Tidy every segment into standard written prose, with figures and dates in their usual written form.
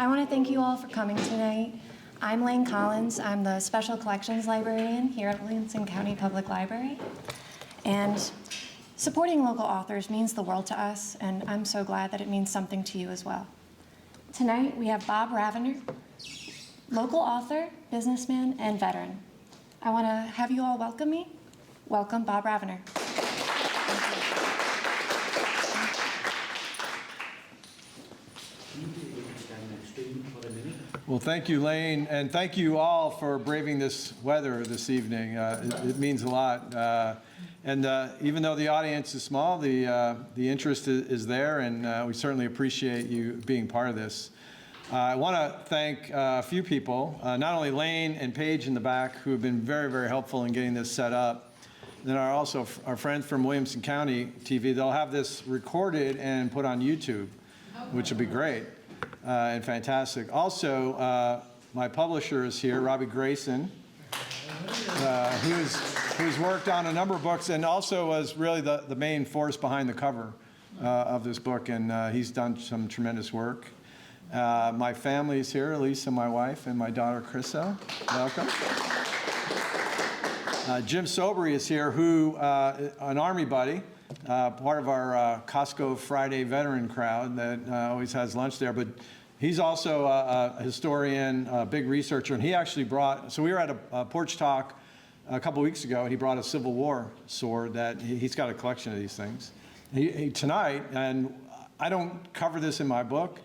I want to thank you all for coming tonight. I'm Lane Collins. I'm the Special Collections Librarian here at Williamson County Public Library. And supporting local authors means the world to us, and I'm so glad that it means something to you as well. Tonight we have Bob Ravener, local author, businessman, and veteran. I want to have you all welcome me. Welcome, Bob Ravener. Well, thank you, Lane, and thank you all for braving this weather this evening. It means a lot. Even though the audience is small, the interest is there, and we certainly appreciate you being part of this. I want to thank a few people, not only Lane and Paige in the back, who have been very, very helpful in getting this set up. Then also our friends from Williamson County TV. They'll have this recorded and put on YouTube, which will be great. And fantastic. Also, my publisher is here, Robbie Grayson, who's worked on a number of books and also was really the main force behind the cover of this book, and he's done some tremendous work. My family is here, Lisa, my wife, and my daughter, Krissa. Welcome. Jim Sobry is here, who, an Army buddy, part of our Costco Friday veteran crowd that always has lunch there, but he's also a historian, a big researcher, and he actually brought, so we were at a porch talk a couple weeks ago, and he brought a Civil War sword that he's got a collection of these things. Tonight, and I don't cover this in my book,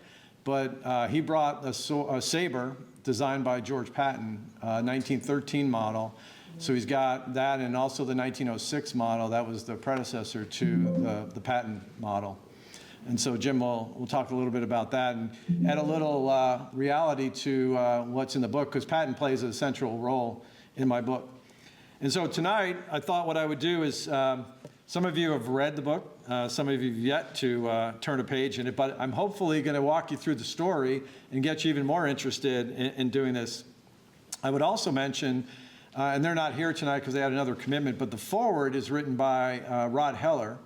but he brought a saber designed by George Patton, 1913 model. So he's got that, and also the 1906 model. That was the predecessor to the Patton model. And so Jim will talk a little bit about that and add a little reality to what's in the book, because Patton plays a central role in my book. And so tonight, I thought what I would do is, some of you have read the book, some of you have yet to turn a page in it, but I'm hopefully going to walk you through the story and get you even more interested in doing this. I would also mention, and they're not here tonight because they had another commitment, but the foreword is written by Rod Heller.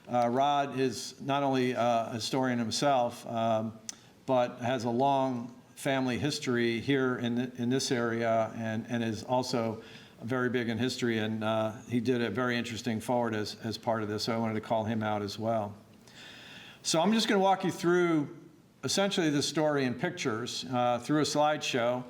Rod is not only a historian himself, but has a long family history here in this area, and is also very big in history, and he did a very interesting foreword as part of this, so I wanted to call him out as well. So I'm just going to walk you through essentially the story in pictures through a slideshow,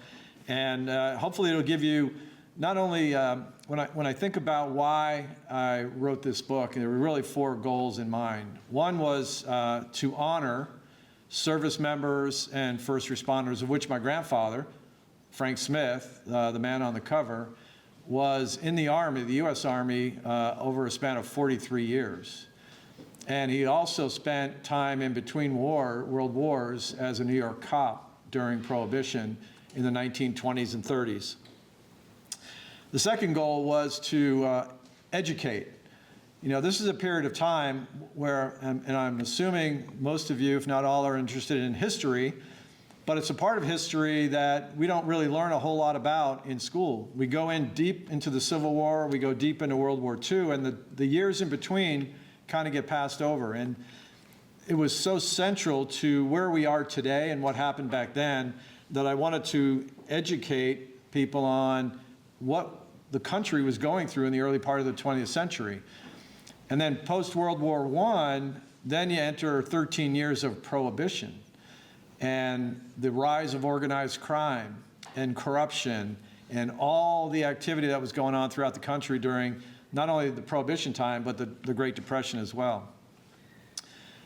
and hopefully it'll give you not only, when I think about why I wrote this book, there were really four goals in mind. One was to honor service members and first responders, of which my grandfather, Frank Smith, the man on the cover, was in the Army, the U.S. Army, over a span of 43 years. And he also spent time in between world wars as a New York cop during Prohibition in the 1920s and 30s. The second goal was to educate. You know, this is a period of time where, and I'm assuming most of you, if not all, are interested in history, but it's a part of history that we don't really learn a whole lot about in school. We go in deep into the Civil War, we go deep into World War II, and the years in between kind of get passed over. And it was so central to where we are today and what happened back then that I wanted to educate people on what the country was going through in the early part of the 20th century. And then post-World War I, then you enter 13 years of Prohibition and the rise of organized crime and corruption and all the activity that was going on throughout the country during not only the Prohibition time, but the Great Depression as well.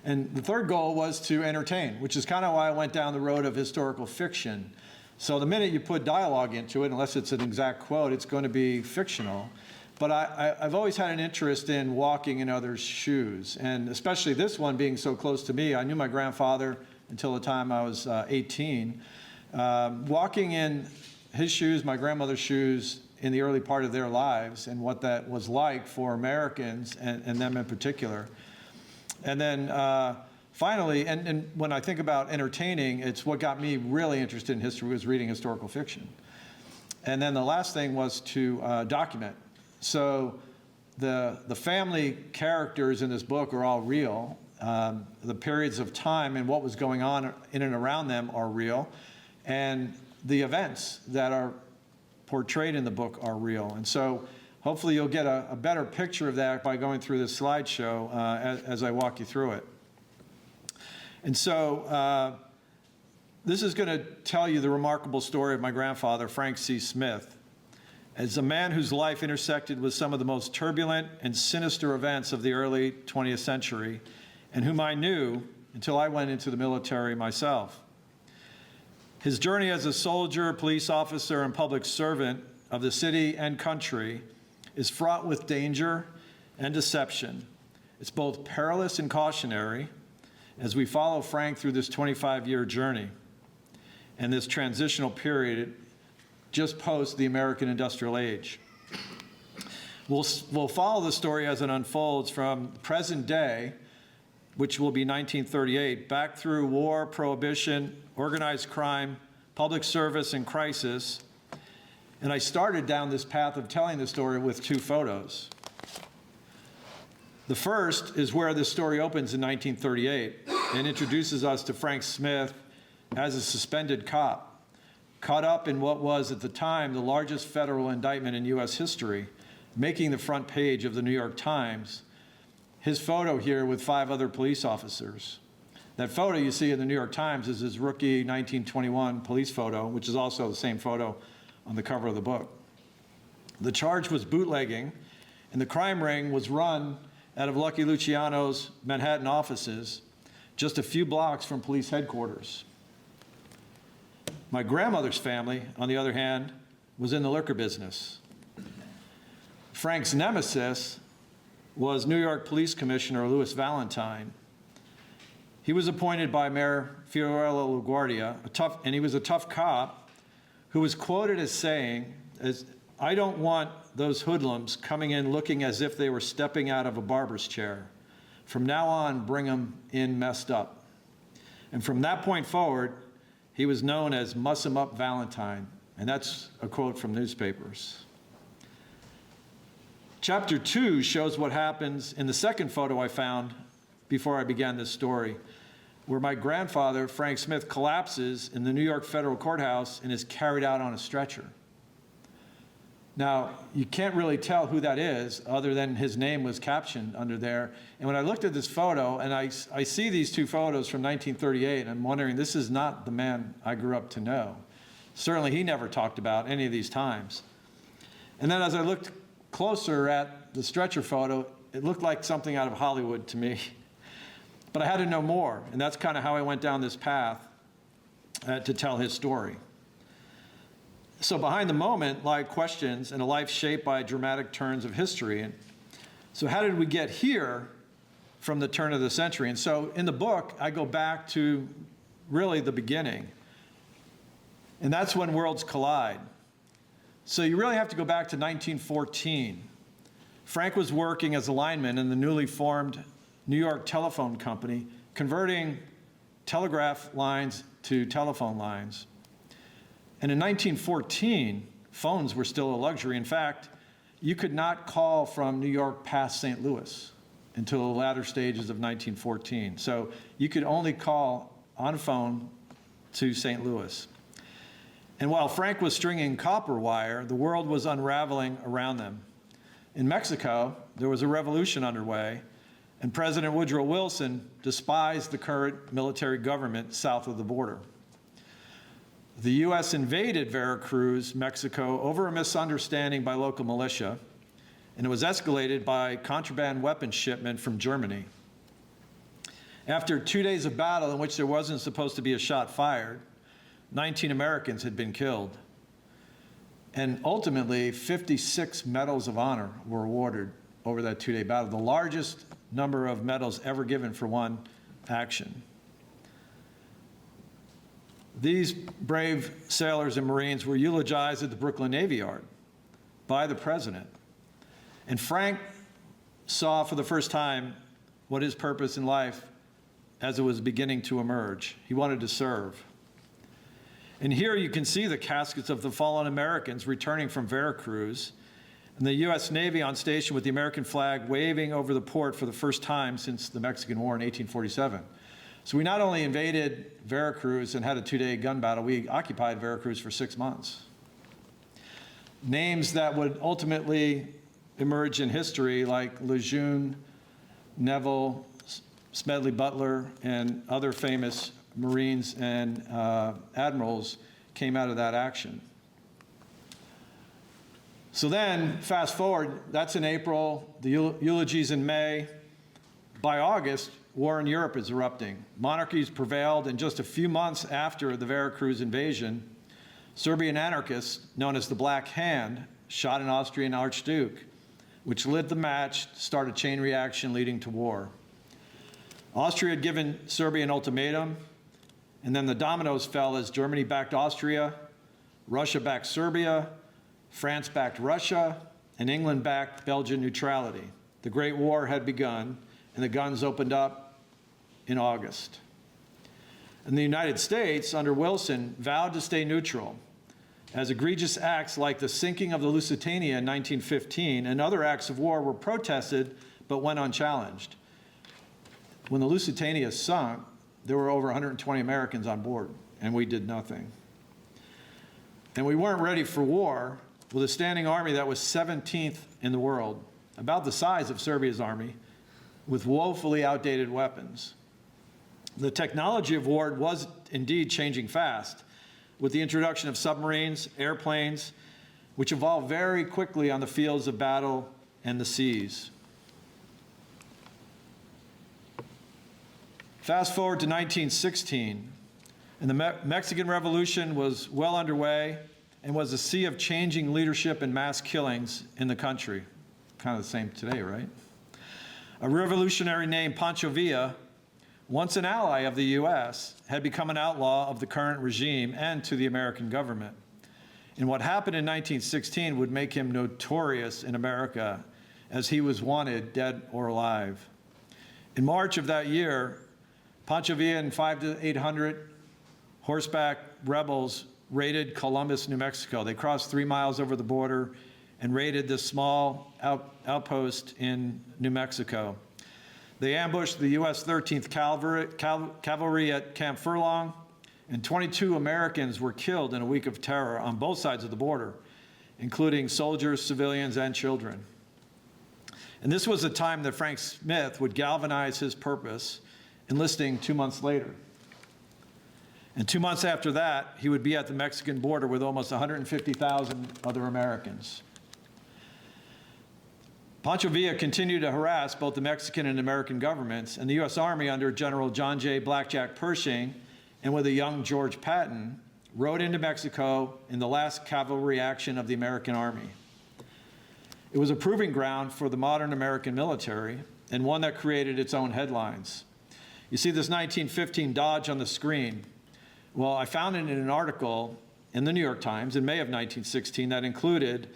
And the third goal was to entertain, which is kind of why I went down the road of historical fiction. So the minute you put dialogue into it, unless it's an exact quote, it's going to be fictional. But I've always had an interest in walking in others' shoes, and especially this one being so close to me. I knew my grandfather until the time I was 18. Walking in his shoes, my grandmother's shoes, in the early part of their lives, and what that was like for Americans, and them in particular. And then finally, and when I think about entertaining, it's what got me really interested in history was reading historical fiction. And then the last thing was to document. So the family characters in this book are all real, The periods of time and what was going on in and around them are real. And the events that are portrayed in the book are real. And so hopefully you'll get a better picture of that by going through this slideshow as I walk you through it. And so this is going to tell you the remarkable story of my grandfather, Frank C. Smith, as a man whose life intersected with some of the most turbulent and sinister events of the early 20th century, and whom I knew until I went into the military myself. His journey as a soldier, police officer, and public servant of the city and country is fraught with danger and deception. It's both perilous and cautionary as we follow Frank through this 25-year journey and this transitional period just post the American industrial age. We'll follow the story as it unfolds from present day, which will be 1938, back through war, prohibition, organized crime, public service, and crisis. And I started down this path of telling the story with two photos. The first is where the story opens in 1938 and introduces us to Frank Smith as a suspended cop, caught up in what was at the time the largest federal indictment in U.S. history, making the front page of the New York Times. His photo here with 5 other police officers. That photo you see in the New York Times is his rookie 1921 police photo, which is also the same photo on the cover of the book. The charge was bootlegging, and the crime ring was run out of Lucky Luciano's Manhattan offices, just a few blocks from police headquarters. My grandmother's family, on the other hand, was in the liquor business. Frank's nemesis was New York Police Commissioner Louis Valentine. He was appointed by Mayor Fiorello LaGuardia, and he was a tough cop who was quoted as saying, "I don't want those hoodlums coming in looking as if they were stepping out of a barber's chair. From now on, bring them in messed up." And from that point forward, he was known as Muss 'em Up Valentine, and that's a quote from newspapers. Chapter 2 shows what happens in the second photo I found before I began this story, where my grandfather, Frank Smith, collapses in the New York Federal Courthouse and is carried out on a stretcher. Now, you can't really tell who that is other than his name was captioned under there. And when I looked at this photo, and I see these two photos from 1938, I'm wondering, this is not the man I grew up to know. Certainly, he never talked about any of these times. And then as I looked closer at the stretcher photo, it looked like something out of Hollywood to me. But I had to know more, and that's kind of how I went down this path to tell his story. So behind the moment lie questions and a life shaped by dramatic turns of history. And so how did we get here from the turn of the century? And so in the book, I go back to really the beginning. And that's when worlds collide. So you really have to go back to 1914. Frank was working as a lineman in the newly formed New York Telephone Company, converting telegraph lines to telephone lines. And in 1914, phones were still a luxury. In fact, you could not call from New York past St. Louis until the latter stages of 1914. So you could only call on phone to St. Louis. And while Frank was stringing copper wire, the world was unraveling around them. In Mexico, there was a revolution underway, and President Woodrow Wilson despised the current military government south of the border. The U.S. invaded Veracruz, Mexico, over a misunderstanding by local militia, and it was escalated by contraband weapons shipment from Germany. After 2 days of battle in which there wasn't supposed to be a shot fired, 19 Americans had been killed. And ultimately, 56 medals of honor were awarded over that 2-day battle, the largest number of medals ever given for one action. These brave sailors and Marines were eulogized at the Brooklyn Navy Yard by the president. And Frank saw for the first time what his purpose in life as it was beginning to emerge. He wanted to serve. And here you can see the caskets of the fallen Americans returning from Veracruz. and the U.S. Navy on station with the American flag waving over the port for the first time since the Mexican War in 1847. So we not only invaded Veracruz and had a 2-day gun battle, we occupied Veracruz for 6 months. Names that would ultimately emerge in history, like Lejeune, Neville, Smedley Butler, and other famous Marines and admirals came out of that action. So then, fast forward, that's in April, the eulogies in May. By August, war in Europe is erupting. Monarchies prevailed, and just a few months after the Veracruz invasion, Serbian anarchists, known as the Black Hand, shot an Austrian archduke, which lit the match, started a chain reaction leading to war. Austria had given Serbia an ultimatum, and then the dominoes fell as Germany backed Austria, Russia backed Serbia, France backed Russia, and England backed Belgian neutrality. The Great War had begun, and the guns opened up in August. And the United States, under Wilson, vowed to stay neutral, as egregious acts like the sinking of the Lusitania in 1915 and other acts of war were protested but went unchallenged. When the Lusitania sunk, there were over 120 Americans on board, and we did nothing. And we weren't ready for war with a standing army that was 17th in the world, about the size of Serbia's army, with woefully outdated weapons. The technology of war was indeed changing fast, with the introduction of submarines, airplanes, which evolved very quickly on the fields of battle and the seas. Fast forward to 1916, and the Mexican Revolution was well underway and was a sea of changing leadership and mass killings in the country. Kind of the same today, right? A revolutionary named Pancho Villa, once an ally of the U.S., had become an outlaw of the current regime and to the American government. And what happened in 1916 would make him notorious in America, as he was wanted dead or alive. In March of that year, Pancho Villa and 500 to 800 horseback rebels raided Columbus, New Mexico. They crossed 3 miles over the border and raided this small outpost in New Mexico. They ambushed the U.S. 13th Cavalry at Camp Furlong, and 22 Americans were killed in a week of terror on both sides of the border, including soldiers, civilians, and children. And this was the time that Frank Smith would galvanize his purpose, enlisting 2 months later. And 2 months after that, he would be at the Mexican border with almost 150,000 other Americans. Pancho Villa continued to harass both the Mexican and American governments, and the U.S. Army under General John J. Blackjack Pershing and with a young George Patton rode into Mexico in the last cavalry action of the American Army. It was a proving ground for the modern American military and one that created its own headlines. You see this 1915 Dodge on the screen. Well, I found it in an article in the New York Times in May of 1916 that included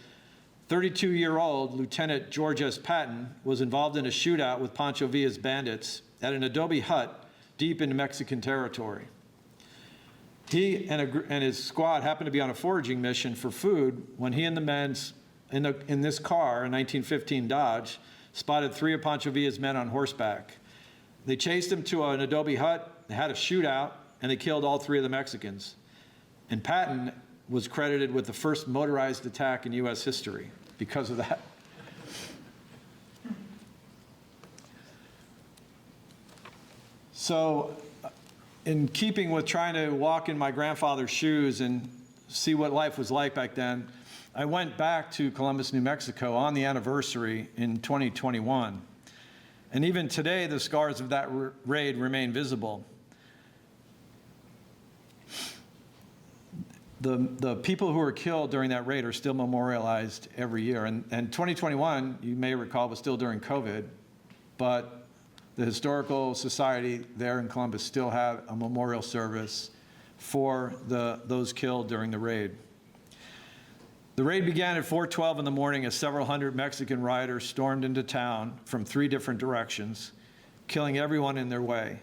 32-year-old Lieutenant George S. Patton was involved in a shootout with Pancho Villa's bandits at an adobe hut deep into Mexican territory. He and his squad happened to be on a foraging mission for food when he and the men in this car, a 1915 Dodge, spotted 3 of Pancho Villa's men on horseback. They chased him to an adobe hut, they had a shootout, and they killed all 3 of the Mexicans. And Patton was credited with the first motorized attack in U.S. history because of that. So, in keeping with trying to walk in my grandfather's shoes and see what life was like back then, I went back to Columbus, New Mexico on the anniversary in 2021. And even today, the scars of that raid remain visible. The people who were killed during that raid are still memorialized every year. And 2021, you may recall, was still during COVID, but the Historical Society there in Columbus still had a memorial service for those killed during the raid. The raid began at 4:12 in the morning as several hundred Mexican riders stormed into town from 3 different directions, killing everyone in their way.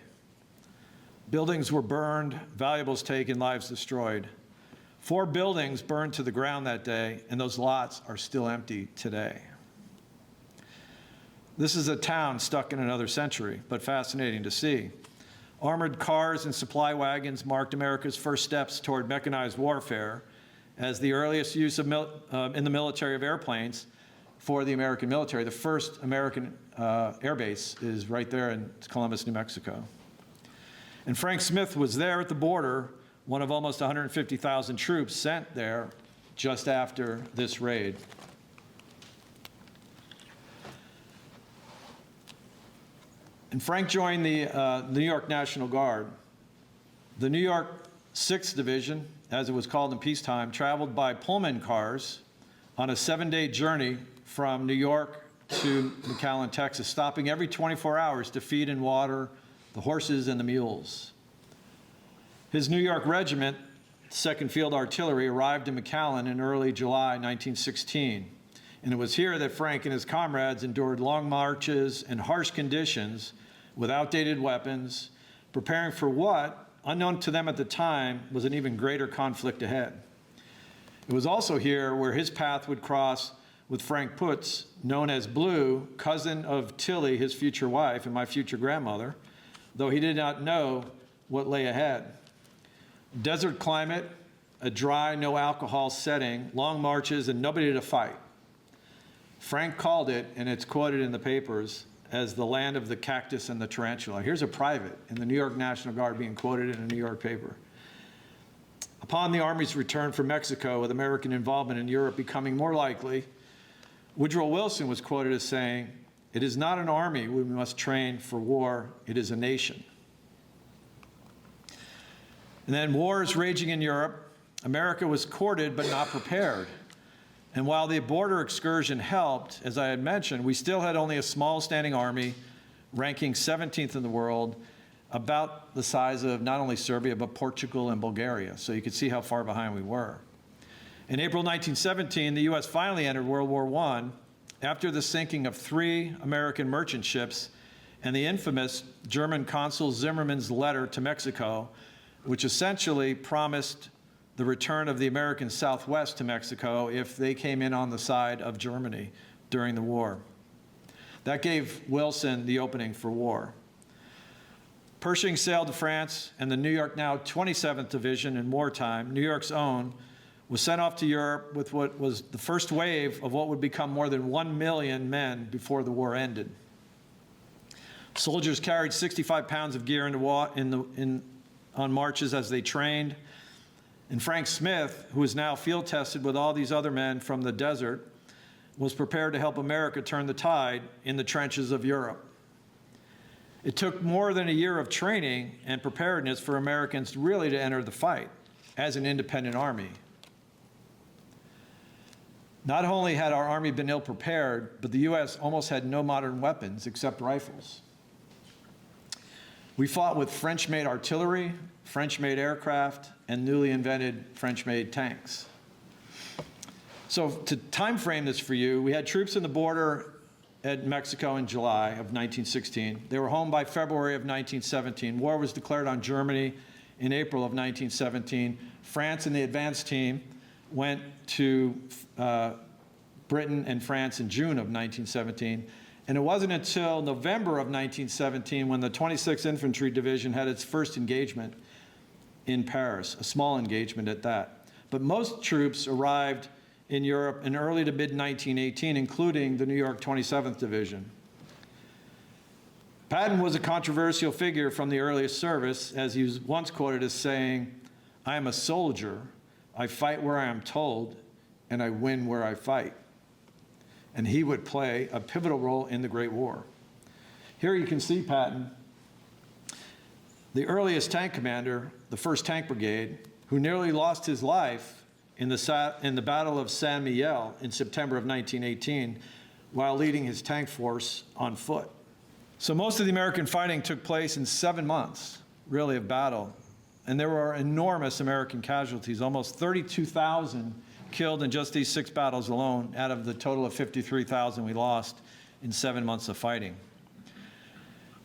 Buildings were burned, valuables taken, lives destroyed. 4 buildings burned to the ground that day, and those lots are still empty today. This is a town stuck in another century, but fascinating to see. Armored cars and supply wagons marked America's first steps toward mechanized warfare as the earliest use of in the military of airplanes for the American military. The first American air base is right there in Columbus, New Mexico. And Frank Smith was there at the border, one of almost 150,000 troops sent there just after this raid. And Frank joined the New York National Guard. The New York 6th Division, as it was called in peacetime, traveled by Pullman cars on a 7-day journey from New York to McAllen, Texas, stopping every 24 hours to feed and water the horses and the mules. His New York Regiment, 2nd Field Artillery, arrived in McAllen in early July 1916. And it was here that Frank and his comrades endured long marches and harsh conditions with outdated weapons, preparing for what, unknown to them at the time, was an even greater conflict ahead. It was also here where his path would cross with Frank Putz, known as Blue, cousin of Tilly, his future wife, and my future grandmother, though he did not know what lay ahead. Desert climate, a dry, no alcohol setting, long marches, and nobody to fight. Frank called it, and it's quoted in the papers, as the land of the cactus and the tarantula. Here's a private in the New York National Guard being quoted in a New York paper. Upon the Army's return from Mexico, with American involvement in Europe becoming more likely, Woodrow Wilson was quoted as saying, "It is not an army we must train for war, it is a nation." And then war is raging in Europe. America was courted but not prepared. And while the border excursion helped, as I had mentioned, we still had only a small standing army, ranking 17th in the world, about the size of not only Serbia, but Portugal and Bulgaria. So you could see how far behind we were. In April 1917, the U.S. finally entered World War I after the sinking of 3 American merchant ships and the infamous German consul Zimmermann's letter to Mexico, which essentially promised the return of the American Southwest to Mexico if they came in on the side of Germany during the war. That gave Wilson the opening for war. Pershing sailed to France, and the New York, now 27th Division in wartime, New York's own, was sent off to Europe with what was the first wave of what would become more than 1 million men before the war ended. Soldiers carried 65 pounds of gear on marches as they trained. And Frank Smith, who is now field tested with all these other men from the desert, was prepared to help America turn the tide in the trenches of Europe. It took more than a year of training and preparedness for Americans really to enter the fight as an independent army. Not only had our army been ill prepared, but the U.S. almost had no modern weapons except rifles. We fought with French-made artillery, French-made aircraft, and newly invented French-made tanks. So to time frame this for you, we had troops in the border at Mexico in July of 1916. They were home by February of 1917. War was declared on Germany in April of 1917. France and the advance team went to Britain and France in June of 1917. And it wasn't until November of 1917 when the 26th Infantry Division had its first engagement in Paris, a small engagement at that. But most troops arrived in Europe in early to mid-1918, including the New York 27th Division. Patton was a controversial figure from the earliest service, as he was once quoted as saying, "I am a soldier, I fight where I am told, and I win where I fight." And he would play a pivotal role in the Great War. Here you can see Patton, the earliest tank commander, the 1st Tank Brigade, who nearly lost his life in the Battle of San Miguel in September of 1918 while leading his tank force on foot. So most of the American fighting took place in 7 months, really, of battle. And there were enormous American casualties, almost 32,000 killed in just these 6 battles alone, out of the total of 53,000 we lost in 7 months of fighting.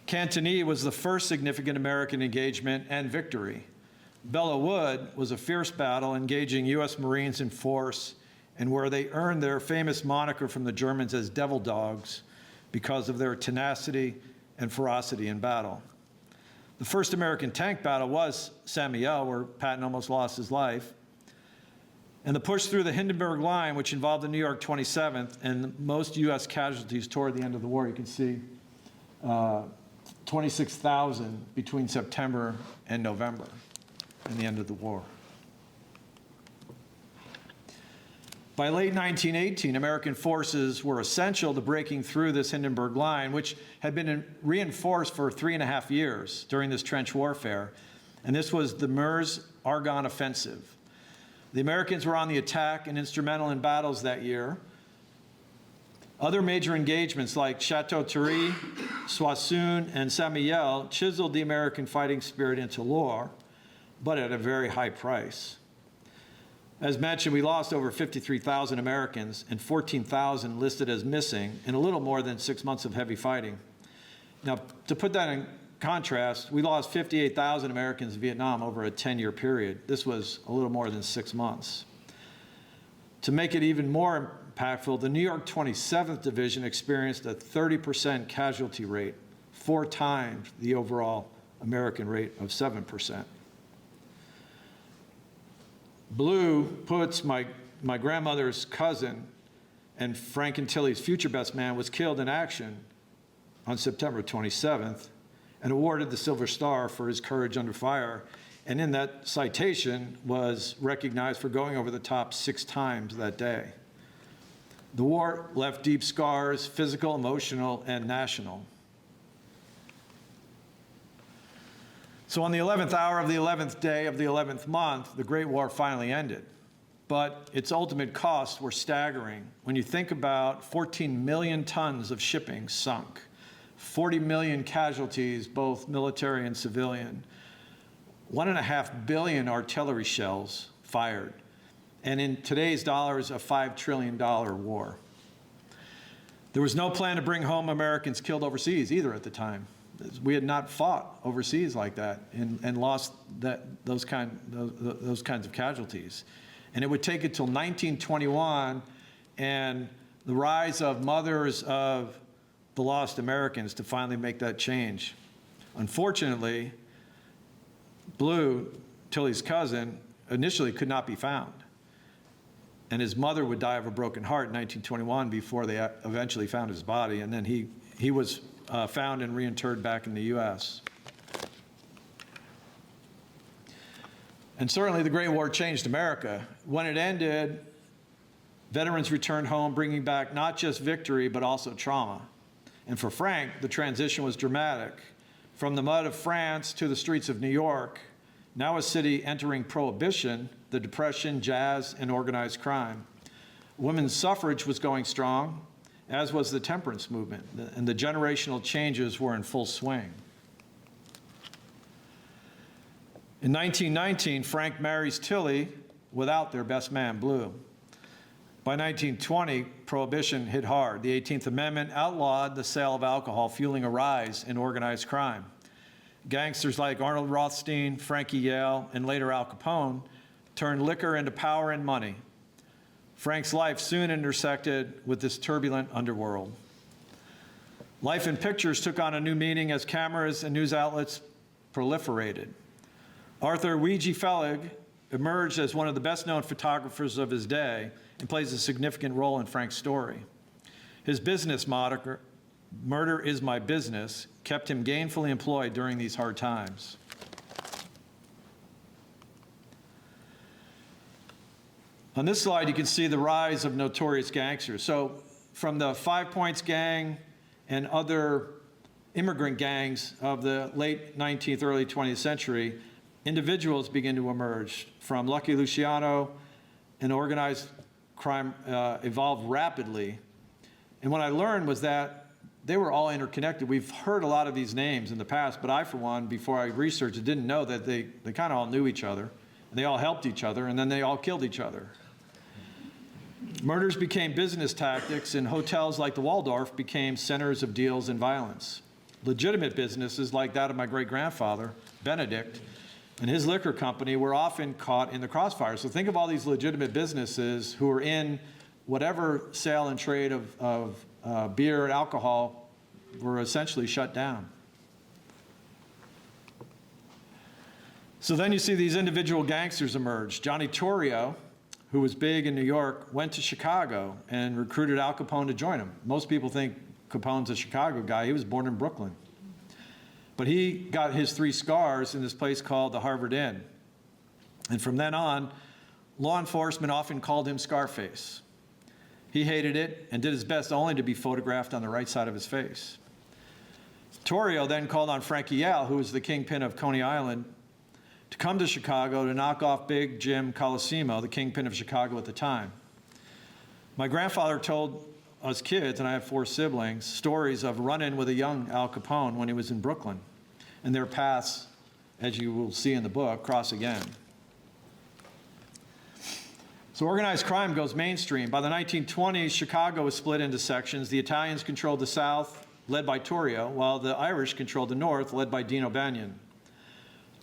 Cantigny was the first significant American engagement and victory. Belleau Wood was a fierce battle engaging U.S. Marines in force and where they earned their famous moniker from the Germans as devil dogs because of their tenacity and ferocity in battle. The first American tank battle was Saint-Mihiel, where Patton almost lost his life. And the push through the Hindenburg Line, which involved the New York 27th and most U.S. casualties toward the end of the war. You can see 26,000 between September and November and the end of the war. By late 1918, American forces were essential to breaking through this Hindenburg Line, which had been reinforced for 3.5 years during this trench warfare. And this was the Meuse-Argonne Offensive. The Americans were on the attack and instrumental in battles that year. Other major engagements like Château-Thierry, Soissons, and Saint-Mihiel chiseled the American fighting spirit into lore, but at a very high price. As mentioned, we lost over 53,000 Americans and 14,000 listed as missing in a little more than 6 months of heavy fighting. Now, to put that in contrast, we lost 58,000 Americans in Vietnam over a 10-year period. This was a little more than 6 months. To make it even more impactful, the New York 27th Division experienced a 30% casualty rate, 4 times the overall American rate of 7%. Blue puts my grandmother's cousin and Frank and Tilly's future best man was killed in action on September 27th and awarded the Silver Star for his courage under fire. And in that citation was recognized for going over the top 6 times that day. The war left deep scars, physical, emotional, and national. So on the 11th hour of the 11th day of the 11th month, the Great War finally ended. But its ultimate costs were staggering. When you think about 14 million tons of shipping sunk, 40 million casualties, both military and civilian, 1.5 billion artillery shells fired, and in today's dollars, a $5 trillion war. There was no plan to bring home Americans killed overseas either at the time. We had not fought overseas like that and lost those kinds of casualties. And it would take until 1921 and the rise of mothers of the lost Americans to finally make that change. Unfortunately, Blue, Tilly's cousin, initially could not be found. And his mother would die of a broken heart in 1921 before they eventually found his body. And then he was found and reinterred back in the U.S. And certainly the Great War changed America. When it ended, veterans returned home, bringing back not just victory, but also trauma. And for Frank, the transition was dramatic. From the mud of France to the streets of New York, now a city entering Prohibition, the Depression, jazz, and organized crime. Women's suffrage was going strong, as was the temperance movement, and the generational changes were in full swing. In 1919, Frank marries Tilly without their best man, Blue. By 1920, Prohibition hit hard. The 18th Amendment outlawed the sale of alcohol, fueling a rise in organized crime. Gangsters like Arnold Rothstein, Frankie Yale, and later Al Capone turned liquor into power and money. Frank's life soon intersected with this turbulent underworld. Life in pictures took on a new meaning as cameras and news outlets proliferated. Arthur Weegee Fellig emerged as one of the best-known photographers of his day and plays a significant role in Frank's story. His business moniker, "Murder is my business," kept him gainfully employed during these hard times. On this slide, you can see the rise of notorious gangsters. So from the Five Points Gang and other immigrant gangs of the late 19th, early 20th century, individuals begin to emerge. From Lucky Luciano, and organized crime evolved rapidly. And what I learned was that they were all interconnected. We've heard a lot of these names in the past, but I, for one, before I researched it, didn't know that they kind of all knew each other, and they all helped each other, and then they all killed each other. Murders became business tactics, and hotels like the Waldorf became centers of deals and violence. Legitimate businesses like that of my great-grandfather, Benedict, and his liquor company were often caught in the crossfire. So think of all these legitimate businesses who were in whatever sale and trade of beer and alcohol were essentially shut down. So then you see these individual gangsters emerge. Johnny Torrio, who was big in New York, went to Chicago and recruited Al Capone to join him. Most people think Capone's a Chicago guy. He was born in Brooklyn. But he got his 3 scars in this place called the Harvard Inn. And from then on, law enforcement often called him Scarface. He hated it and did his best only to be photographed on the right side of his face. Torrio then called on Frankie Yale, who was the kingpin of Coney Island, to come to Chicago to knock off Big Jim Colosimo, the kingpin of Chicago at the time. My grandfather told us kids, and I have 4 siblings, stories of run-in with a young Al Capone when he was in Brooklyn. And their paths, as you will see in the book, cross again. So organized crime goes mainstream. By the 1920s, Chicago was split into sections. The Italians controlled the south, led by Torrio, while the Irish controlled the north, led by Dean O'Banion.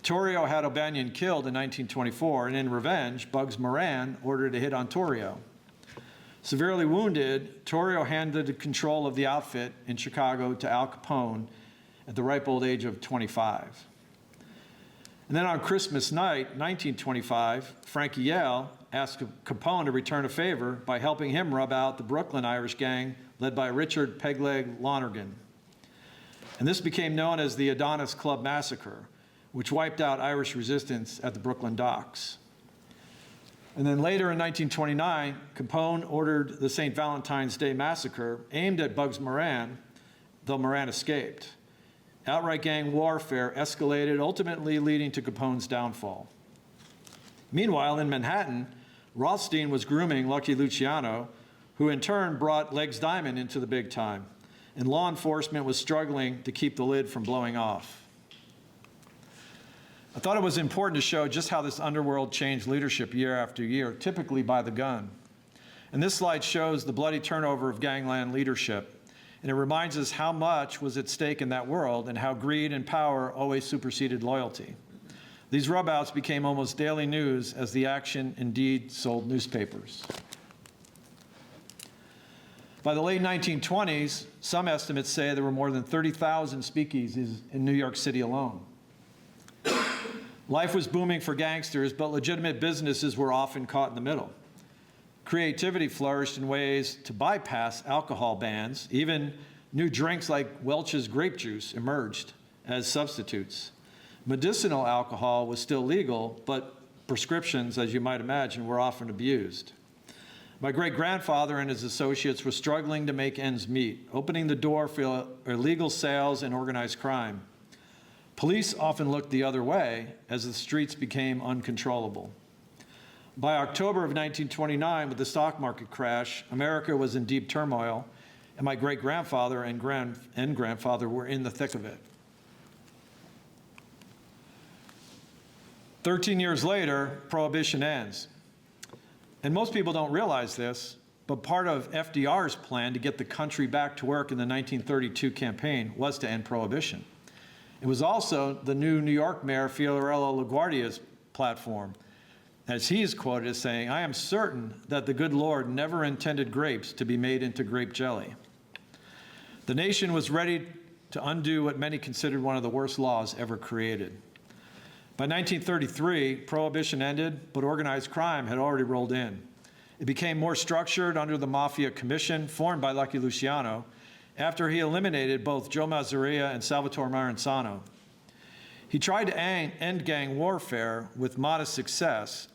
Torrio had O'Banion killed in 1924, and in revenge, Bugs Moran ordered a hit on Torrio. Severely wounded, Torrio handed control of the outfit in Chicago to Al Capone at the ripe old age of 25. And then on Christmas night, 1925, Frankie Yale asked Capone to return a favor by helping him rub out the Brooklyn Irish gang led by Richard Pegleg Lonergan. And this became known as the Adonis Club Massacre, which wiped out Irish resistance at the Brooklyn docks. And then later in 1929, Capone ordered the St. Valentine's Day Massacre aimed at Bugs Moran, though Moran escaped. Outright gang warfare escalated, ultimately leading to Capone's downfall. Meanwhile, in Manhattan, Rothstein was grooming Lucky Luciano, who in turn brought Legs Diamond into the big time, and law enforcement was struggling to keep the lid from blowing off. I thought it was important to show just how this underworld changed leadership year after year, typically by the gun. And this slide shows the bloody turnover of gangland leadership, and it reminds us how much was at stake in that world and how greed and power always superseded loyalty. These rub-outs became almost daily news as the action indeed sold newspapers. By the late 1920s, some estimates say there were more than 30,000 speakeasies in New York City alone. Life was booming for gangsters, but legitimate businesses were often caught in the middle. Creativity flourished in ways to bypass alcohol bans. Even new drinks like Welch's grape juice emerged as substitutes. Medicinal alcohol was still legal, but prescriptions, as you might imagine, were often abused. My great-grandfather and his associates were struggling to make ends meet, opening the door for illegal sales and organized crime. Police often looked the other way as the streets became uncontrollable. By October of 1929, with the stock market crash, America was in deep turmoil, and my great-grandfather and grandfather were in the thick of it. 13 years later, Prohibition ends. And most people don't realize this, but part of FDR's plan to get the country back to work in the 1932 campaign was to end Prohibition. It was also the new New York Mayor Fiorello LaGuardia's platform, as he is quoted as saying, "I am certain that the good Lord never intended grapes to be made into grape jelly." The nation was ready to undo what many considered one of the worst laws ever created. By 1933, Prohibition ended, but organized crime had already rolled in. It became more structured under the Mafia Commission, formed by Lucky Luciano, after he eliminated both Joe Mazzaria and Salvatore Maranzano. He tried to end gang warfare with modest success,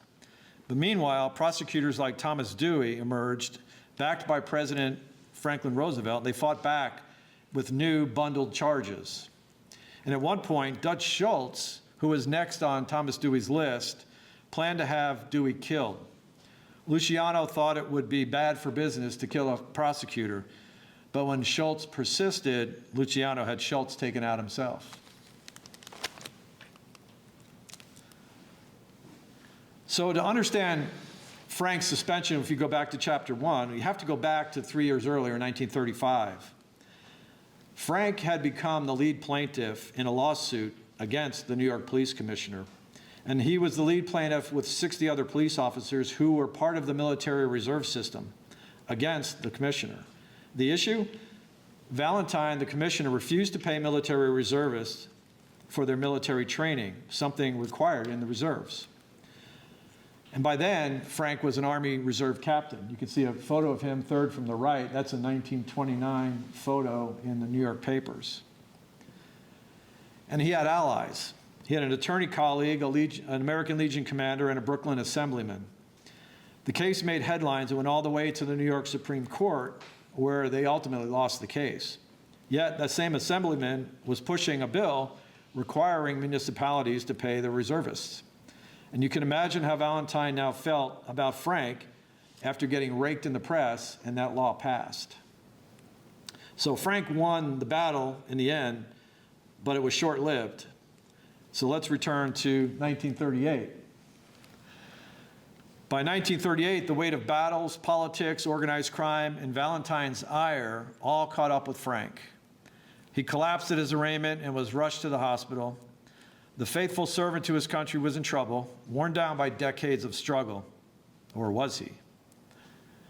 but meanwhile, prosecutors like Thomas Dewey emerged, backed by President Franklin Roosevelt. They fought back with new bundled charges. And at one point, Dutch Schultz, who was next on Thomas Dewey's list, planned to have Dewey killed. Luciano thought it would be bad for business to kill a prosecutor, but when Schultz persisted, Luciano had Schultz taken out himself. So to understand Frank's suspension, if you go back to chapter 1, you have to go back to 3 years earlier, 1935. Frank had become the lead plaintiff in a lawsuit against the New York Police Commissioner. And he was the lead plaintiff with 60 other police officers who were part of the military reserve system against the commissioner. The issue? Valentine, the commissioner, refused to pay military reservists for their military training, something required in the reserves. And by then, Frank was an Army Reserve captain. You can see a photo of him, third from the right. That's a 1929 photo in the New York papers. And he had allies. He had an attorney colleague, an American Legion commander, and a Brooklyn assemblyman. The case made headlines and went all the way to the New York Supreme Court, where they ultimately lost the case. Yet that same assemblyman was pushing a bill requiring municipalities to pay the reservists. And you can imagine how Valentine now felt about Frank after getting raked in the press and that law passed. So Frank won the battle in the end, but it was short-lived. So let's return to 1938. By 1938, the weight of battles, politics, organized crime, and Valentine's ire all caught up with Frank. He collapsed at his arraignment and was rushed to the hospital. The faithful servant to his country was in trouble, worn down by decades of struggle. Or was he?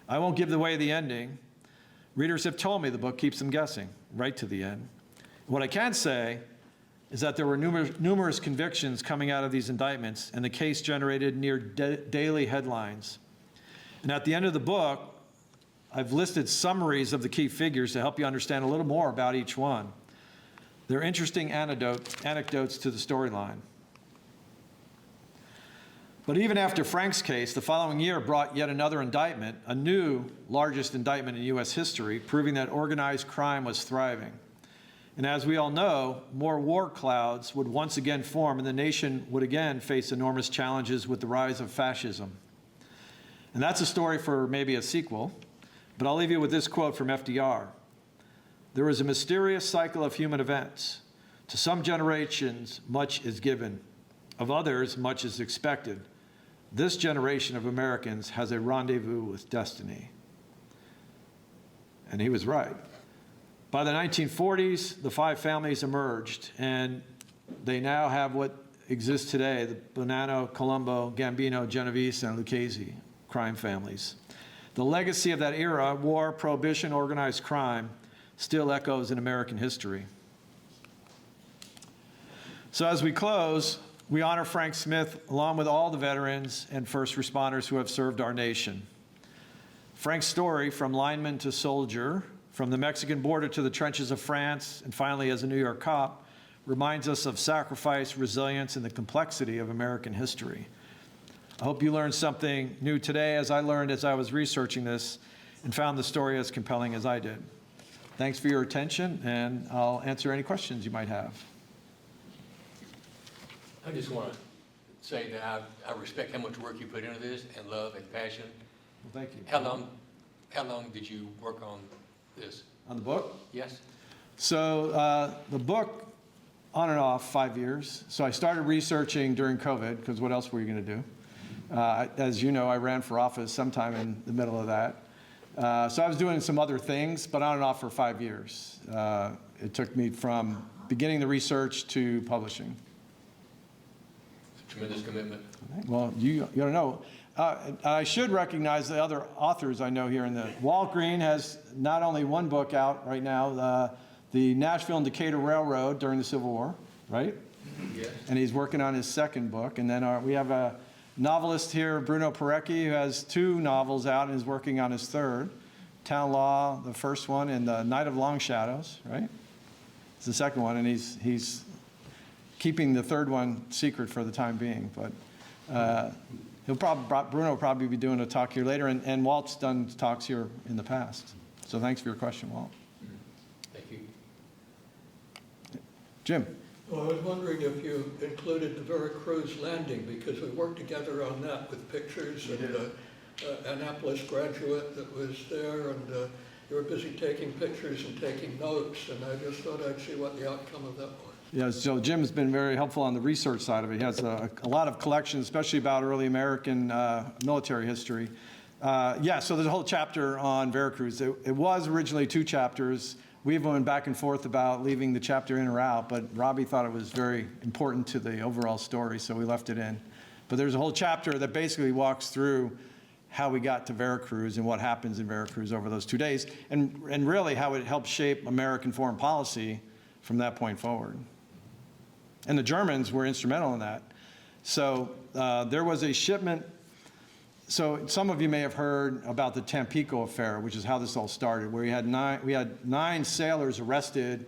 I won't give away the ending. Readers have told me the book keeps them guessing, right to the end. What I can say is that there were numerous convictions coming out of these indictments, and the case generated near daily headlines. And at the end of the book, I've listed summaries of the key figures to help you understand a little more about each one. They're interesting anecdotes to the storyline. But even after Frank's case, the following year brought yet another indictment, a new, largest indictment in U.S. history, proving that organized crime was thriving. And as we all know, more war clouds would once again form, and the nation would again face enormous challenges with the rise of fascism. And that's a story for maybe a sequel, but I'll leave you with this quote from FDR. There is a mysterious cycle of human events. To some generations, much is given. Of others, much is expected. This generation of Americans has a rendezvous with destiny. And he was right. By the 1940s, the five families emerged, and they now have what exists today, the Bonanno, Colombo, Gambino, Genovese, and Lucchese crime families. The legacy of that era, war, prohibition, organized crime, still echoes in American history. So as we close, we honor Frank Smith along with all the veterans and first responders who have served our nation. Frank's story, from lineman to soldier, from the Mexican border to the trenches of France, and finally as a New York cop, reminds us of sacrifice, resilience, and the complexity of American history. I hope you learned something new today, as I learned as I was researching this and found the story as compelling as I did. Thanks for your attention, and I'll answer any questions you might have. I just want to say that I respect how much work you put into this, and love and passion. Well, thank you. How long did you work on this? On the book? Yes? So the book, on and off, 5 years. So I started researching during COVID, because what else were you going to do? As you know, I ran for office sometime in the middle of that. So I was doing some other things, but on and off for 5 years. It took me from beginning the research to publishing. It's a tremendous commitment. Well, you don't know. I should recognize the other authors I know here. Walt Green has not only one book out right now, the Nashville and Decatur Railroad during the Civil War, right? Yes. And he's working on his second book. And then we have a novelist here, Bruno Parecki, who has 2 novels out and is working on his third. Town Law, the first one, and The Night of Long Shadows, right? It's the second one, and he's keeping the third one secret for the time being. But Bruno will probably be doing a talk here later, and Walt's done talks here in the past. So thanks for your question, Walt. Thank you. Jim. Well, I was wondering if you included the Veracruz landing, because we worked together on that with pictures, and Annapolis graduate that was there, and you were busy taking pictures and taking notes, and I just thought I'd see what the outcome of that was. Yeah, so Jim's been very helpful on the research side of it. He has a lot of collections, especially about early American military history. So there's a whole chapter on Veracruz. It was originally 2 chapters. we even went back and forth about leaving the chapter in or out, but Robbie thought it was very important to the overall story, so we left it in. But there's a whole chapter that basically walks through how we got to Veracruz and what happens in Veracruz over those 2 days, and really how it helped shape American foreign policy from that point forward. And the Germans were instrumental in that. So there was a shipment. So some of you may have heard about the Tampico affair, which is how this all started, where we had nine sailors arrested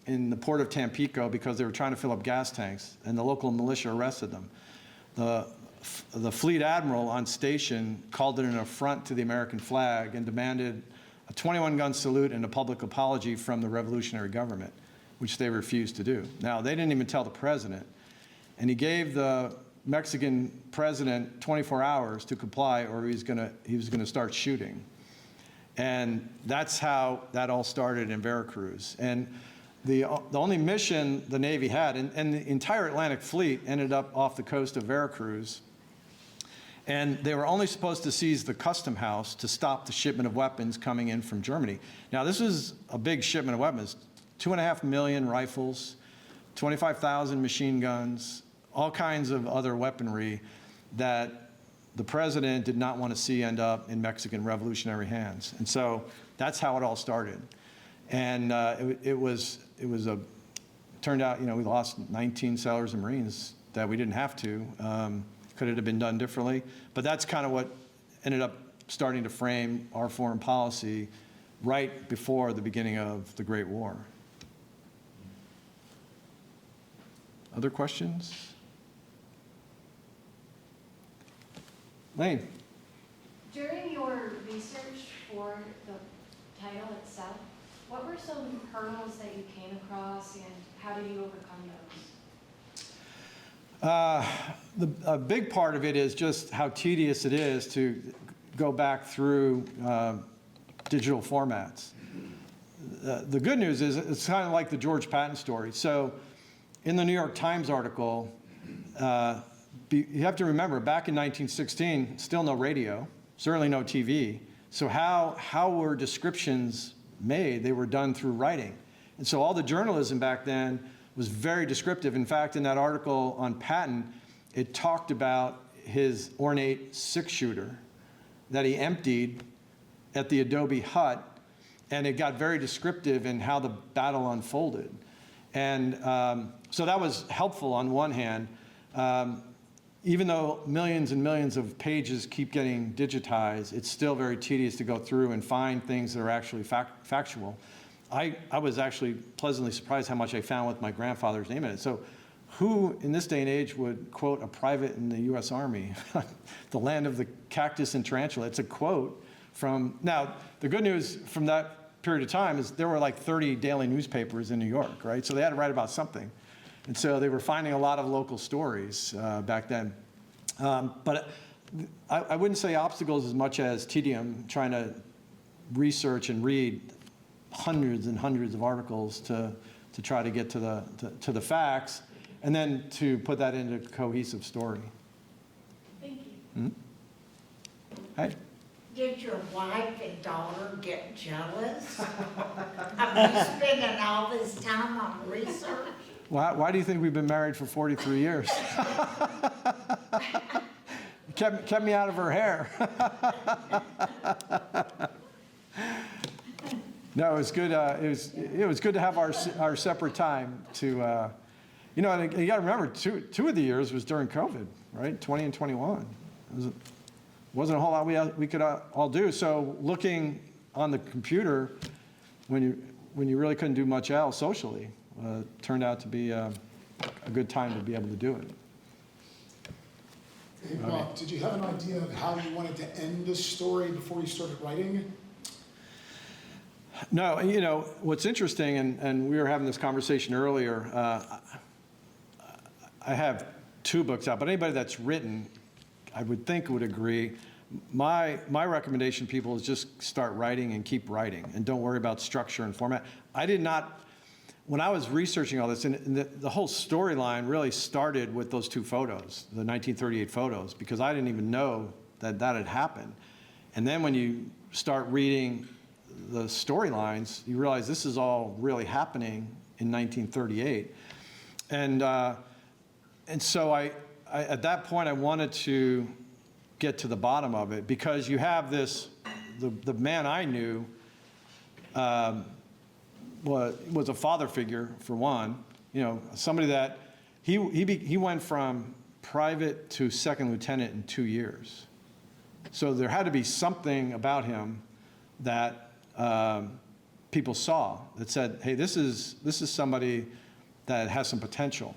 in the port of Tampico because they were trying to fill up gas tanks, and the local militia arrested them. The fleet admiral on station called it an affront to the American flag and demanded a 21-gun salute and a public apology from the revolutionary government, which they refused to do. Now, they didn't even tell the president, and he gave the Mexican president 24 hours to comply, or he was going to start shooting. And that's how that all started in Veracruz. And the only mission the Navy had, and the entire Atlantic Fleet ended up off the coast of Veracruz, and they were only supposed to seize the custom house to stop the shipment of weapons coming in from Germany. Now, this is a big shipment of weapons, 2.5 million rifles, 25,000 machine guns, all kinds of other weaponry that the president did not want to see end up in Mexican revolutionary hands. And so that's how it all started. And turned out, we lost 19 sailors and Marines that we didn't have to. Could it have been done differently? But that's kind of what ended up starting to frame our foreign policy right before the beginning of the Great War. Other questions? Lane. During your research for the title itself, what were some hurdles that you came across, and how did you overcome those? A big part of it is just how tedious it is to go back through digital formats. The good news is it's kind of like the George Patton story. So in the New York Times article, you have to remember, back in 1916, still no radio, certainly no TV. So how were descriptions made? They were done through writing. And so all the journalism back then was very descriptive. In fact, in that article on Patton, it talked about his ornate six-shooter that he emptied at the adobe hut, and it got very descriptive in how the battle unfolded. And so that was helpful on one hand. Even though millions and millions of pages keep getting digitized, it's still very tedious to go through and find things that are actually factual. I was actually pleasantly surprised how much I found with my grandfather's name in it. So who in this day and age would quote a private in the US Army? The land of the cactus and tarantula. It's a quote from, now the good news from that period of time is there were like 30 daily newspapers in New York, right? So they had to write about something. And so they were finding a lot of local stories back then. But I wouldn't say obstacles as much as tedium, trying to research and read hundreds and hundreds of articles to try to get to the facts, and then to put that into a cohesive story. Thank you. Hey. Did your wife and daughter get jealous of you spending all this time on research? Why do you think we've been married for 43 years? kept me out of her hair. No, it was good. It was good to have our separate time to, and you got to remember, two of the years was during COVID, right? 20 and 21. Wasn't a whole lot we could all do. So looking on the computer when you really couldn't do much else socially turned out to be a good time to be able to do it. Hey, Bob, did you have an idea of how you wanted to end this story before you started writing? No, what's interesting, and we were having this conversation earlier, I have 2 books out, but anybody that's written, I would think would agree. My recommendation to people is just start writing and keep writing, and don't worry about structure and format. When I was researching all this, and the whole storyline really started with those 2 photos, the 1938 photos, because I didn't even know that had happened. And then when you start reading the storylines, you realize this is all really happening in 1938. And so I at that point, I wanted to get to the bottom of it, because you have this, the man I knew was a father figure, for one, somebody that he went from private to second lieutenant in 2 years. So there had to be something about him that people saw that said, hey, this is somebody that has some potential.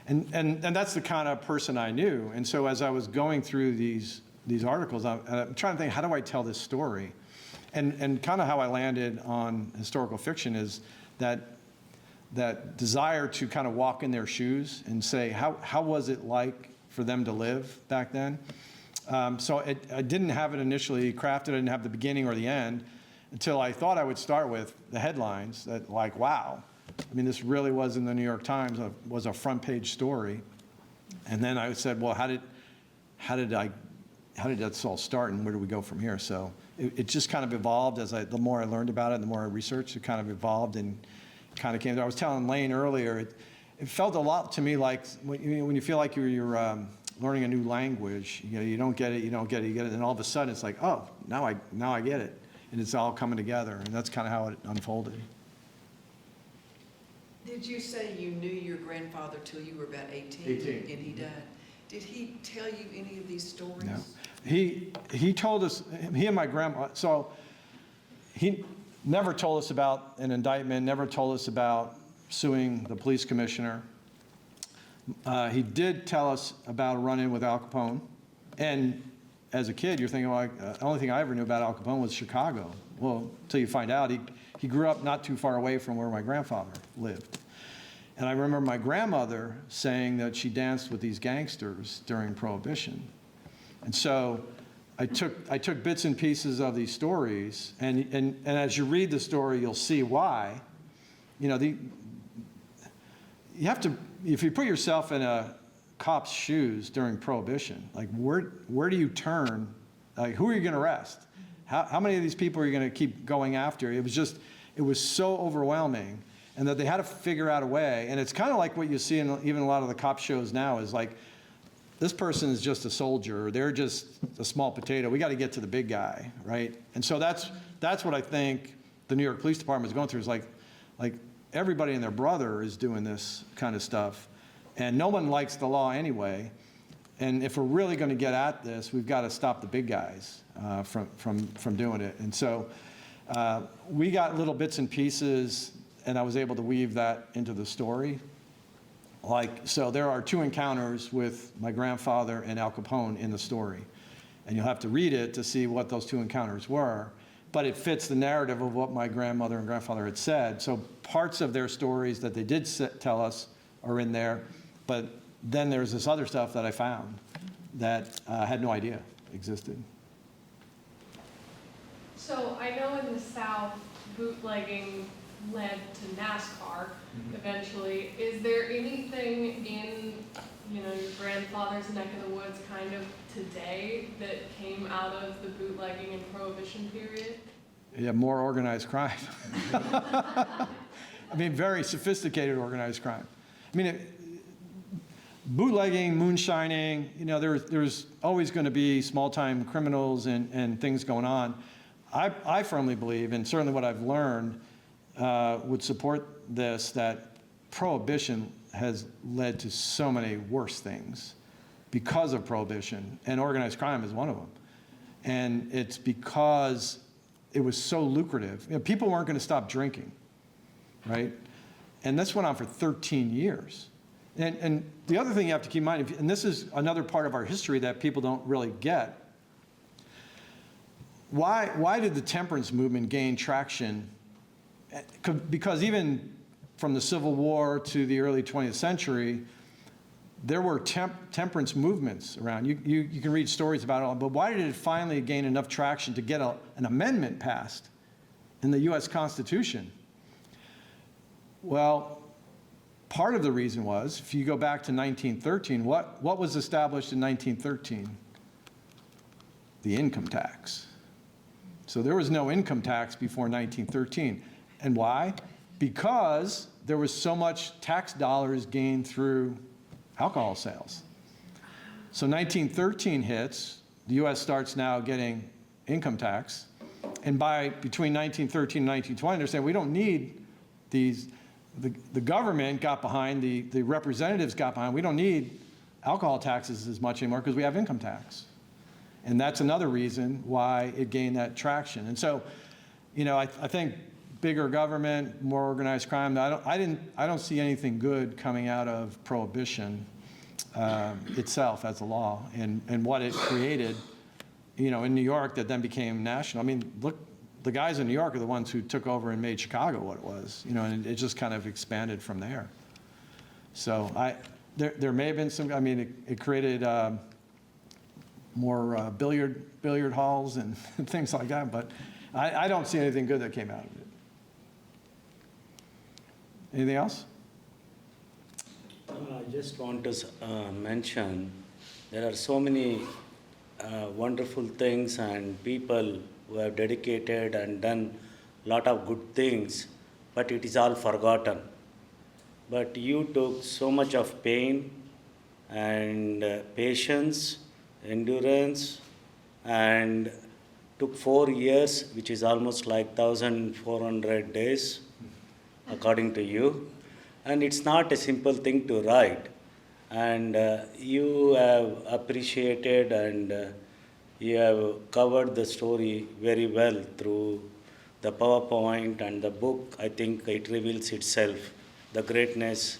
And that's the kind of person I knew. And so as I was going through these articles, I'm trying to think, how do I tell this story? And kind of how I landed on historical fiction is that desire to kind of walk in their shoes and say, how was it like for them to live back then? So I didn't have it initially crafted. I didn't have the beginning or the end until I thought I would start with the headlines that, like, wow. I mean, this really was in the New York Times, was a front page story. And then I said, well, how did that all start, and where do we go from here? So it just kind of evolved the more I learned about it, the more I researched, it kind of evolved and kind of came there. I was telling Lane earlier, it felt a lot to me like when you feel like you're learning a new language, you don't get it, you get it, and all of a sudden it's like, oh, now I get it. And it's all coming together, and that's kind of how it unfolded. Did you say you knew your grandfather till you were about 18? 18. And he died. Did he tell you any of these stories? No. He told us, he and my grandma, so he never told us about an indictment, never told us about suing the police commissioner. He did tell us about a run-in with Al Capone. And as a kid, you're thinking, well, the only thing I ever knew about Al Capone was Chicago. Well, until you find out, he grew up not too far away from where my grandfather lived. And I remember my grandmother saying that she danced with these gangsters during Prohibition. And so I took bits and pieces of these stories, and as you read the story, you'll see why. You have to, if you put yourself in a cop's shoes during Prohibition, like where do you turn? Like, who are you going to arrest? How many of these people are you going to keep going after? It was so overwhelming, and that they had to figure out a way. And it's kind of like what you see in even a lot of the cop shows now is like, this person is just a soldier, or they're just a small potato. We got to get to the big guy, right? And so that's what I think the New York Police Department is going through, is like everybody and their brother is doing this kind of stuff, and no one likes the law anyway. And if we're really going to get at this, we've got to stop the big guys from doing it. And so we got little bits and pieces, and I was able to weave that into the story. So there are 2 encounters with my grandfather and Al Capone in the story. And you'll have to read it to see what those 2 encounters were. But it fits the narrative of what my grandmother and grandfather had said. So parts of their stories that they did tell us are in there. But then there's this other stuff that I found that I had no idea existed. So I know in the South, bootlegging led to NASCAR eventually. Is there anything in, your grandfather's neck of the woods kind of today that came out of the bootlegging and Prohibition period? Yeah, more organized crime. I mean, very sophisticated organized crime. I mean, bootlegging, moonshining, there's always going to be small-time criminals and things going on. I firmly believe, and certainly what I've learned would support this, that Prohibition has led to so many worse things because of Prohibition, and organized crime is one of them. And it's because it was so lucrative. People weren't going to stop drinking, right? And this went on for 13 years. And the other thing you have to keep in mind, and this is another part of our history that people don't really get, why did the temperance movement gain traction? Because even from the Civil War to the early 20th century, there were temperance movements around. You can read stories about it all, but why did it finally gain enough traction to get an amendment passed in the U.S. Constitution? Well, part of the reason was, if you go back to 1913, what was established in 1913? The income tax. So there was no income tax before 1913. And why? Because there was so much tax dollars gained through alcohol sales. So 1913 hits, the U.S. starts now getting income tax. And between 1913 and 1920, they're saying we don't need these. The government got behind, the representatives got behind, we don't need alcohol taxes as much anymore because we have income tax. And that's another reason why it gained that traction. And so, I think bigger government, more organized crime, I don't see anything good coming out of prohibition itself as a law and what it created, in New York that then became national. I mean, look, the guys in New York are the ones who took over and made Chicago what it was, and it just kind of expanded from there. So there may have been some, it created more billiard halls and things like that, but I don't see anything good that came out of it. Anything else? I just want to mention there are so many wonderful things and people who have dedicated and done a lot of good things, but it is all forgotten. But you took so much of pain and patience, endurance, and took 4 years, which is almost like 1,400 days, according to you. And it's not a simple thing to write. And you have appreciated and you have covered the story very well through the PowerPoint and the book. I think it reveals itself, the greatness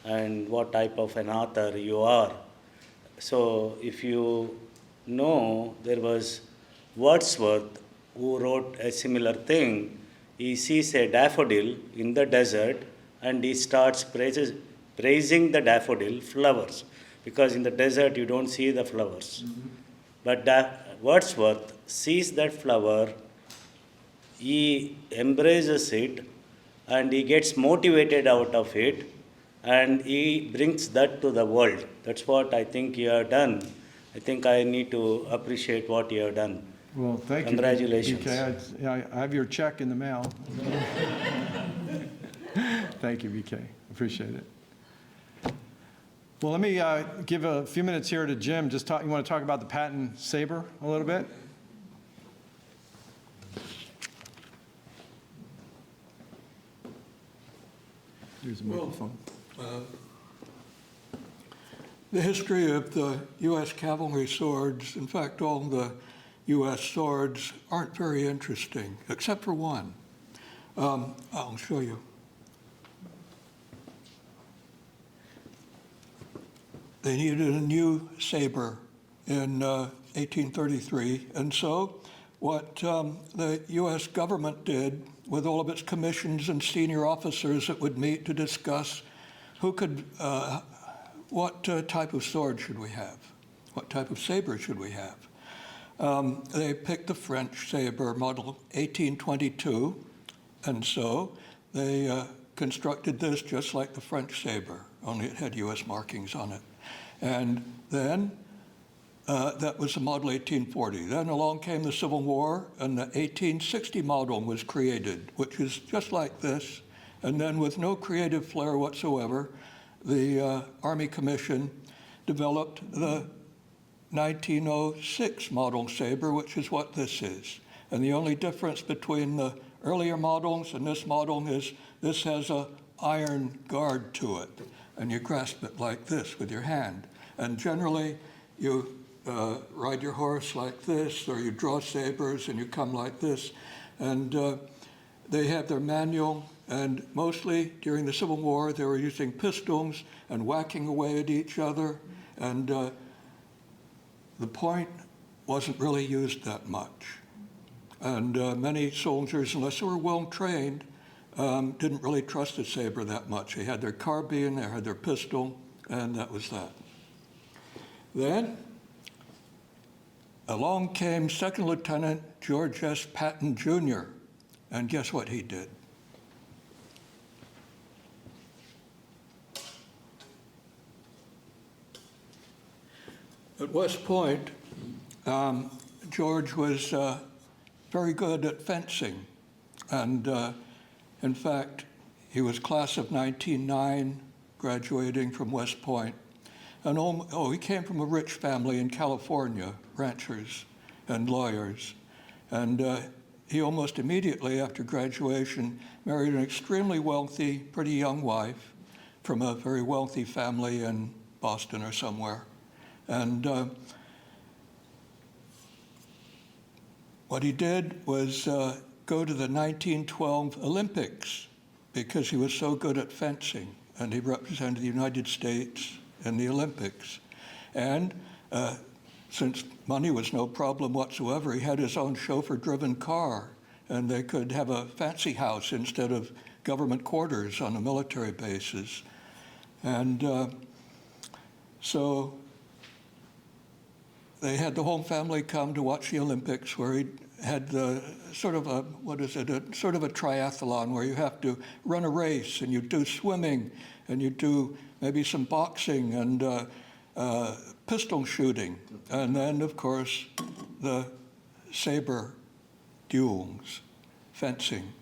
and what type of an author you are. So if you know, there was Wordsworth who wrote a similar thing. He sees a daffodil in the desert and he starts praising the daffodil flowers, because in the desert you don't see the flowers. Mm-hmm. But Wordsworth sees that flower, he embraces it, and he gets motivated out of it, and he brings that to the world. That's what I think you have done. I think I need to appreciate what you have done. Well, thank you. Congratulations. BK. I have your check in the mail. Thank you, BK. Appreciate it. Well, let me give a few minutes here to Jim. You want to talk about the Patton Sabre a little bit? Here's a microphone. The history of the U.S. cavalry swords, in fact, all the U.S. swords aren't very interesting, except for one. I'll show you. They needed a new saber in 1833, and so what the U.S. government did with all of its commissions and senior officers that would meet to discuss what type of sword should we have, what type of saber should we have. They picked the French saber model 1822, and so they constructed this just like the French saber, only it had U.S. markings on it. And then that was the model 1840. Then along came the Civil War, and the 1860 model was created, which is just like this. And then with no creative flair whatsoever, the Army Commission developed the 1906 model saber, which is what this is. And the only difference between the earlier models and this model is this has an iron guard to it, and you grasp it like this with your hand. And generally, you ride your horse like this, or you draw sabers and you come like this. And they have their manual, and mostly during the Civil War, they were using pistols and whacking away at each other. And the point wasn't really used that much. And many soldiers, unless they were well trained, didn't really trust the saber that much. They had their carbine, they had their pistol, and that was that. Then along came Second Lieutenant George S. Patton, Jr., and guess what he did? At West Point, George was very good at fencing. And in fact, he was class of 1909, graduating from West Point. And he came from a rich family in California, ranchers and lawyers. And he almost immediately after graduation married an extremely wealthy, pretty young wife from a very wealthy family in Boston or somewhere. And what he did was go to the 1912 Olympics because he was so good at fencing, and he represented the United States in the Olympics. And since money was no problem whatsoever, he had his own chauffeur-driven car, and they could have a fancy house instead of government quarters on the military bases. And so they had the whole family come to watch the Olympics, where he had the sort of a triathlon where you have to run a race, and you do swimming, and you do maybe some boxing and pistol shooting, and then of course the saber duels, fencing.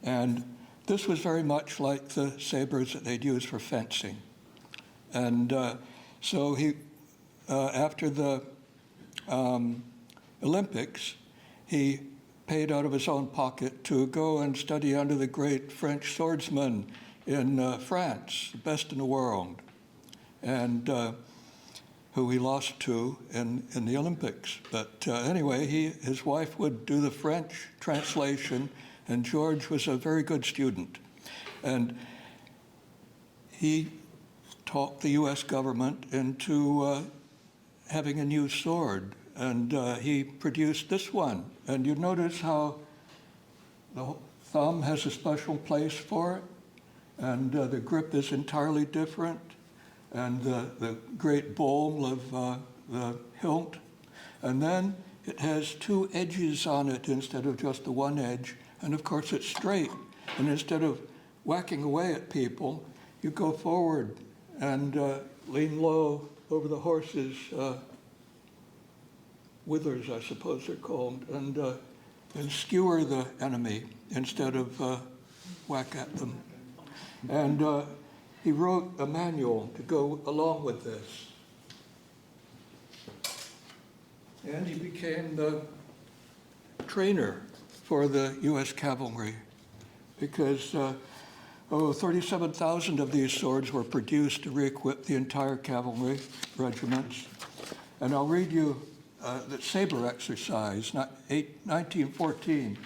And this was very much like the sabers that they'd use for fencing. And so he, after the Olympics, he paid out of his own pocket to go and study under the great French swordsman in France, the best in the world, and who he lost to in the Olympics. But anyway, his wife would do the French translation, and George was a very good student. And he talked the U.S. government into having a new sword, and he produced this one. And you notice how the thumb has a special place for it, and the grip is entirely different, and the great bowl of the hilt. And then it has two edges on it instead of just the one edge, and of course it's straight. And instead of whacking away at people, you go forward and lean low over the horse's withers, I suppose they're called, and skewer the enemy instead of whack at them. And he wrote a manual to go along with this. And he became the trainer for the U.S. cavalry because 37,000 of these swords were produced to re-equip the entire cavalry regiments. And I'll read you the saber exercise, 1914.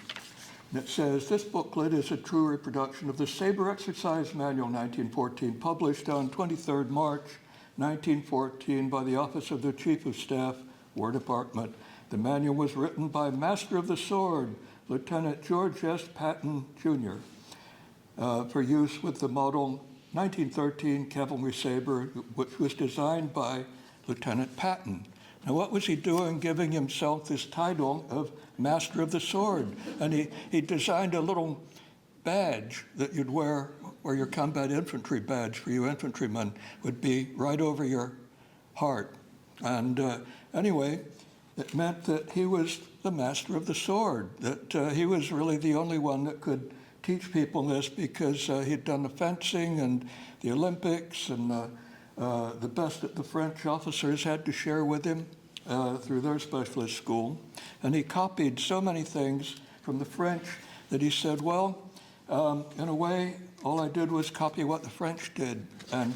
And it says, this booklet is a true reproduction of the Saber Exercise Manual 1914, published on 23rd March 1914 by the Office of the Chief of Staff, War Department. The manual was written by Master of the Sword, Lieutenant George S. Patton, Jr., for use with the model 1913 cavalry saber, which was designed by Lieutenant Patton. Now, what was he doing giving himself this title of Master of the Sword? And he designed a little badge that you'd wear, or your combat infantry badge for you infantrymen would be right over your heart. And anyway, it meant that he was the Master of the Sword, that he was really the only one that could teach people this because he'd done the fencing and the Olympics, and the best that the French officers had to share with him through their specialist school. And he copied so many things from the French that he said, well, in a way, all I did was copy what the French did. And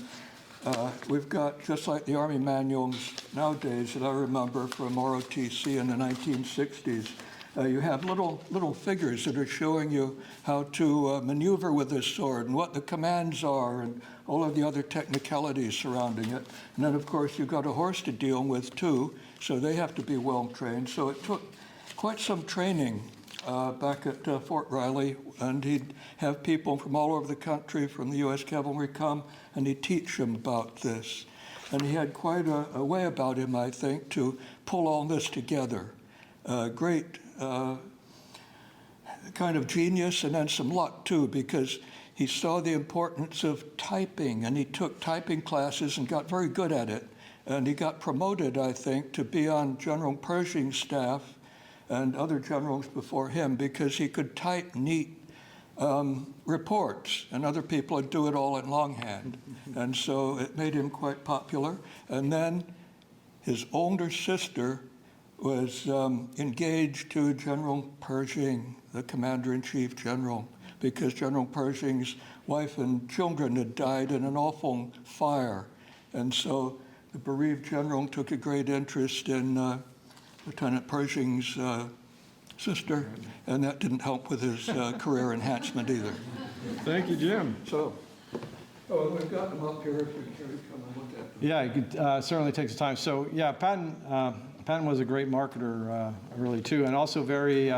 we've got, just like the Army manuals nowadays that I remember from ROTC in the 1960s, you have little figures that are showing you how to maneuver with this sword and what the commands are and all of the other technicalities surrounding it. And then, of course, you've got a horse to deal with, too, so they have to be well trained. So it took quite some training back at Fort Riley, and he'd have people from all over the country, from the U.S. Cavalry, come, and he'd teach them about this. And he had quite a way about him, I think, to pull all this together. Great kind of genius, and then some luck too, because he saw the importance of typing, and he took typing classes and got very good at it. And he got promoted, I think, to be on General Pershing's staff and other generals before him because he could type neat reports, and other people would do it all in longhand. And so it made him quite popular. And then his older sister was engaged to General Pershing, the commander-in-chief general, because General Pershing's wife and children had died in an awful fire. And so the bereaved general took a great interest in Lieutenant Pershing's sister, and that didn't help with his career enhancement either. Thank you, Jim. So, we've got them up here if you care to come and look at them. Yeah, you could certainly take some time. So, yeah, Patton was a great marketer, really, too, and also very,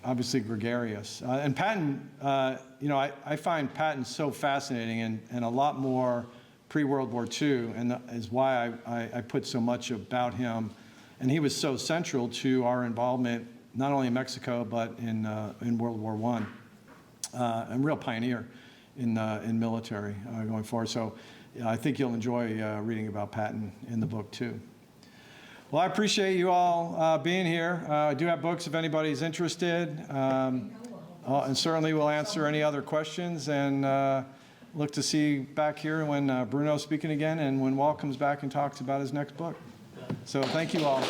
obviously, gregarious. And Patton, I find Patton so fascinating and a lot more pre-World War II, and is why I put so much about him. And he was so central to our involvement, not only in Mexico, but in World War I. A real pioneer in military going forward. So I think you'll enjoy reading about Patton in the book, too. Well, I appreciate you all being here. I do have books if anybody's interested. And certainly we'll answer any other questions, and look to see you back here when Bruno's speaking again and when Walt comes back and talks about his next book. So thank you all.